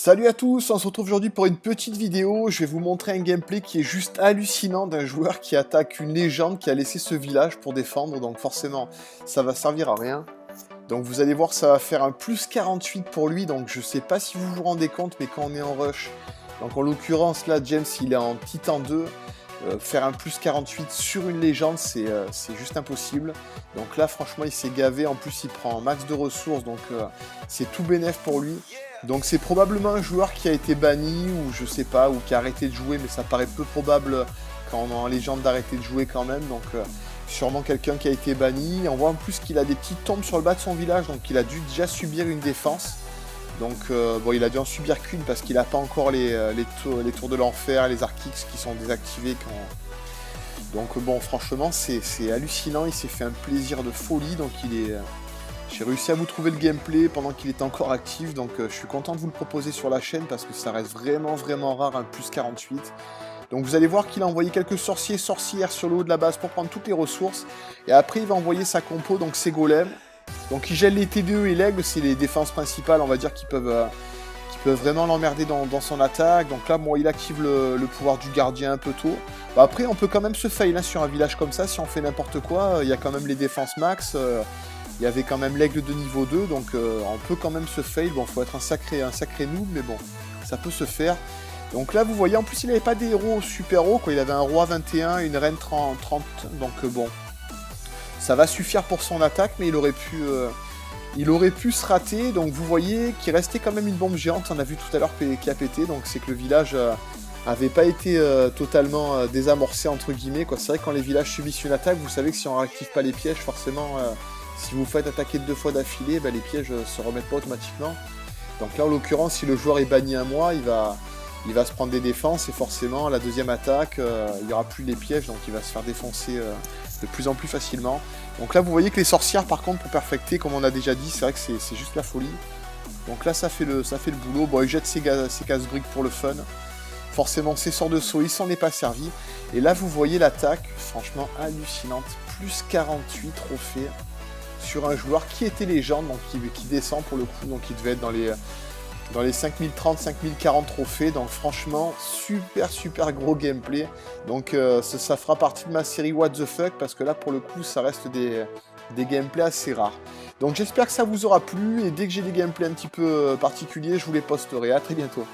Salut à tous, on se retrouve aujourd'hui pour une petite vidéo. Je vais vous montrer un gameplay qui est juste hallucinant d'un joueur qui attaque une légende qui a laissé ce village pour défendre. Donc forcément, ça va servir à rien. Donc vous allez voir, ça va faire un plus 48 pour lui. Donc je sais pas si vous vous rendez compte, mais quand on est en rush, donc en l'occurrence là, James il est en Titan 2. Faire un plus 48 sur une légende, c'est juste impossible. Donc là, franchement, il s'est gavé. En plus, il prend un max de ressources, donc c'est tout bénef pour lui. Donc c'est probablement un joueur qui a été banni, ou je sais pas, ou qui a arrêté de jouer, mais ça paraît peu probable quand on est en légende d'arrêter de jouer quand même. Donc sûrement quelqu'un qui a été banni. On voit en plus qu'il a des petites tombes sur le bas de son village, donc il a dû déjà subir une défense. Donc bon, il a dû en subir qu'une parce qu'il n'a pas encore les tours de l'enfer, les Archix qui sont désactivés quand... Donc bon, franchement, c'est hallucinant, il s'est fait un plaisir de folie, donc j'ai réussi à vous trouver le gameplay pendant qu'il était encore actif, donc je suis content de vous le proposer sur la chaîne parce que ça reste vraiment rare, un plus 48. Donc vous allez voir qu'il a envoyé quelques sorcières sur le haut de la base pour prendre toutes les ressources, et après il va envoyer sa compo, donc ses golems. Donc il gèle les T2 et l'aigle, c'est les défenses principales, on va dire, qui peuvent vraiment l'emmerder dans son attaque. Donc là, bon, il active le pouvoir du gardien un peu tôt. Bah, après, on peut quand même se fail hein, sur un village comme ça, si on fait n'importe quoi. Il y a quand même les défenses max, il y avait quand même l'aigle de niveau 2, donc on peut quand même se fail. Bon, faut être un sacré noob, mais bon, ça peut se faire. Donc là, vous voyez, en plus, il n'avait pas des héros super hauts, quoi. Il avait un roi 21, une reine 30, donc bon... Ça va suffire pour son attaque, mais il aurait pu se rater. Donc vous voyez qu'il restait quand même une bombe géante, on a vu tout à l'heure qui a pété. Donc c'est que le village avait pas été totalement désamorcé, entre guillemets. C'est vrai que quand les villages subissent une attaque, vous savez que si on réactive pas les pièges, forcément, si vous faites attaquer 2 fois d'affilée, les pièges se remettent pas automatiquement. Donc là, en l'occurrence, si le joueur est banni un mois, il va se prendre des défenses, et forcément, la deuxième attaque, il n'y aura plus les pièges, donc il va se faire défoncer de plus en plus facilement. Donc là, vous voyez que les sorcières, par contre, pour perfecter, comme on a déjà dit, c'est vrai que c'est juste la folie. Donc là, ça fait le boulot. Bon, il jette ses casse-briques pour le fun. Forcément, ses sorts de saut, il s'en est pas servi. Et là, vous voyez l'attaque, franchement hallucinante. Plus 48 trophées sur un joueur qui était légende, donc qui descend pour le coup, donc il devait être dans les 5030, 5040 trophées, donc franchement, super gros gameplay. Donc ça fera partie de ma série What the fuck, parce que là, pour le coup, ça reste des gameplays assez rares. Donc j'espère que ça vous aura plu, et dès que j'ai des gameplays un petit peu particuliers, je vous les posterai. À très bientôt.